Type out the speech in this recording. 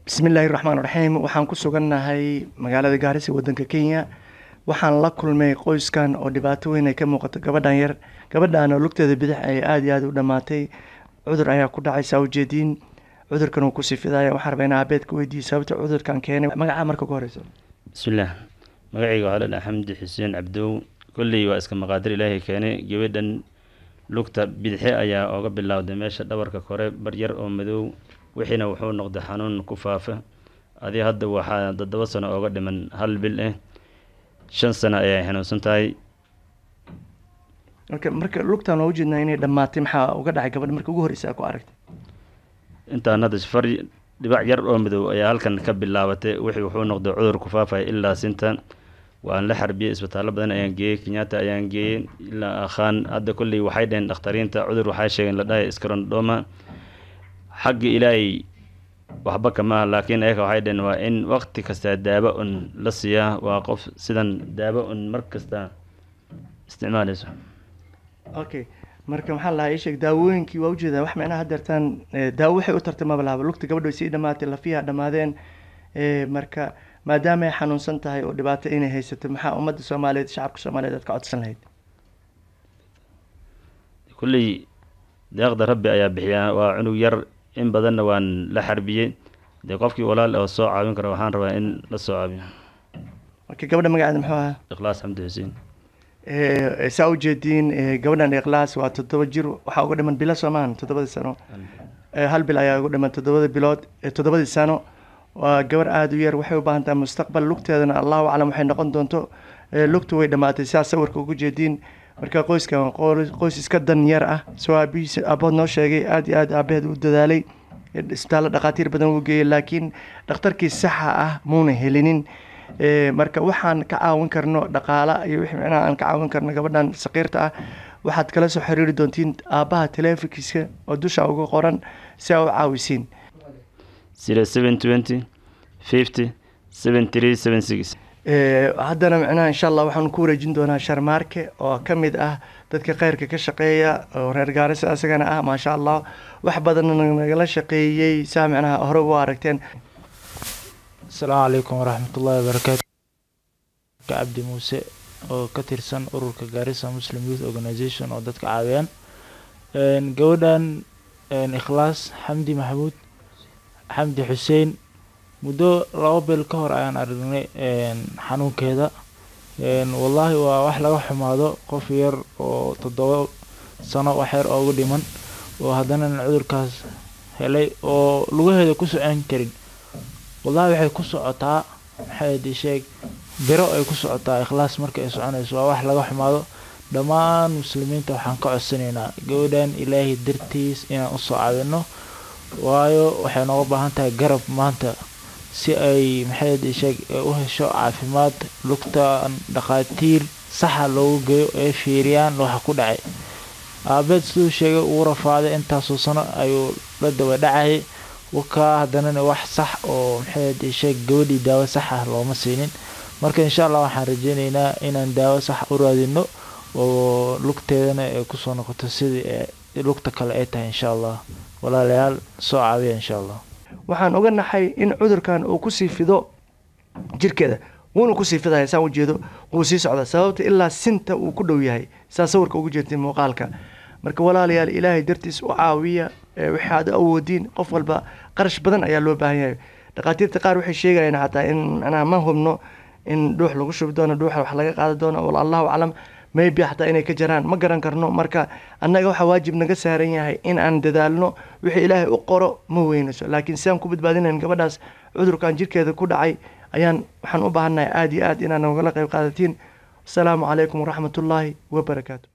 bismillaahi raxmaan raxiim. waxaan ku sugannahay magaalada Gaarisa wadanka Kenya. waxaan la kulmay qoyskan oo dhibaato weyn ay ka muuqato gabadhan yar. gabadhan oo lugteeda bidix ay aad iyo aad u dhamaatay. cudur ayaa ku dhacay saa ujeediin. cudurkan uu ku sifidaya. waxaan rabaa inaan aabeed ka weydiiyo sababta cudurkan keenay. magaca marka ku horeyso. bismillaah magacayga waxaa la dhahaa xamdi xuseen cabdow. kolley waa iska maqaadir ilaahay keenay. gabadhan lugta bidixi ayaa ooga bilowday meesha dhabarka kore baryar oo madow, wixiina wuxuu noqday xanuun ku faafa. adii hadda waxaa 7 sano ooga dhiman 1 bil 5 sano ayay xanuunsan tahay. marka lugtan oo ujeedna inay dhamaatay maxaa uga dhacay gabadha markii ugu horreysay ku aragtay? intaan hadda safar dhibac yar oo madow ayaa halkan ka bilaabatay. wixii wuxuu noqday cudur ku faafay ilaa sintan. waan la xarbiyay isbitaallo badan ayaan geeyay, Kenyatta ayaan geeyay ilaa Akhan. hadda kolley waxay dhaheen dhakhtariinta cudur waxay sheegeen la dhahay scleroderma. xagga ilaahay waxba kama aha, laakiin ayaga waxay dhaheen waa in waqti kasta daawo un la siiyaa. waa qof sidan daawo un mar kasta isticmaalayso. okay, marka maxaa la ii sheeg daawooyinkii waa ujeedaa wax macnaha hadeertaan daawo waxay u tartay maba lahaba. lugta gabadha way sii dhamaatay, lafiyaha dhamaadeen. marka maadaama ay xanuunsan tahay oo dhibaato inay haysato, maxaa ummadda Soomaaliyeed shacabka Soomaaliyeed aad ka codsan lahayd? kolley deeqda rabbi ayaa bixiyaa. waa cunug yar, in badanna waan la xarbiyey. dee qofkii walaal oo soo caawin kara waxaan rabaa in la soo caawiyo. okay, gabadha magaceeda muxuu ahaa? Ikhlaas Xamdi Xuseen. saa ujeediin gabadhan Ikhlaas waa 7 jir. waxaa uga dhiman bilo Soomaan 7 sano. 1 bil ayaa uga dhiman 7 bilood 7 sano. waa gabar aad u yar. waxay u baahan tahay mustaqbal. lugteedana allahu aclam waxay noqon doonto. lugtu way dhamaatay saa sawirka ugu jeediin. marka qoyskan qoys iska dan yar ah. soo abood noo sheegay aad iyo aad aabaheed u dadaalay. isbitaallo dhakhaatiir badan uu geeyay, laakiin dhakhtarkii saxa ah muuna helinin. marka waxaan ka caawin karno dhaqaala iyo wixii macnaha aan ka caawin karno gabadhan saqiirta ah, waxaad kala soo xiriiri doontiin aabaha taleefankiisa oo dusha uga qoran si aa u caawisiin. 0720 50 7376. haddana macnaha insha allah waxaan ku wareejin doonaa Sharmaarke oo ka mid ah dadka khayrka ka shaqeeya oo reer Gaarisa asagana ah maasha allah. wax badan nagala shaqeeyay saa macnaha hore u aragteen. السلام عليكم ورحمة الله وبركاته. عبد موسى oo ka tirsan ururka Garissa Muslim Youth Organization oo dadka caawiyaan. gabadhan Ikhlaas Xamdi Maxamuud Xamdi Xuseen muddo 2 bil ka hor ayaan aragnay xanuunkeeda. wallahi waa wax laga xumaado. qof yar oo 7 sano wax yar oo ugu dhiman oo haddana cudurkaas helay oo lugaheeda ku socon karin. والله waxay ku socotaa maxay sheeg biro ay ku socotaa. Ikhlaas markay ay soconayso waa wax laga xumaado. dhammaan muslimiinta waxaan ka codsanaynaa gabadhan ilaahay dartiis inaan u soo caawino, waayo waxay nooga baahan tahay garab maanta si ay maxay sheeg u hesho caafimaad. lugta dhakhaatiir sax loogu geeyo ee fiiriyaan waxa ku dhacay. aabeed sidoo sheegay uu rafaaday intaas oo sano ayuu la daba dhacay. وكا هدنا wax sax oo maxay sheeg gabadhii daawo sax ah looma siinin. marka insha Allah waxaan rajaynaynaa inaan daawo sax u raadino oo lugteedana ay ku soo noqoto sidii lugta kale ay tahay insha Allah. walaalayaal soo caawiya insha Allah. waxaan oganahay in cudurkan uu ku sii fido jirkeeda. wuuna ku sii fidayaa saan u jeedo. wuu sii socdaa sababta ilaa sinta uu ku dhow yahay saa sawirka ugu jeedtay muuqaalka. marka walaalayaal ilaahay dartiis u caawiya. waxaad awoodiin qof walba qarash badan ayaa loo baahan yahay. dhakhaatiirta qaar waxay sheegayaan xataa in macnaha ma hubno in dhuux lagu shubi doono, dhuuxa wax laga qaadi doono, wallahu aclam. maybe xataa inay ka jaraan ma garan karno. marka annaga waxa waajib naga saaran yahay in aan dadaalno. wixii ilaahay u qoro ma weynayso, laakiin si aan ku badbaadinayn gabadhaas cudurkan jirkeeda ku dhacay waxaan u baahannahay aad iyo aad inaan nagala qayb qaadatiin. asalaamu calaykum waraxmatullaahi wabarakaatu.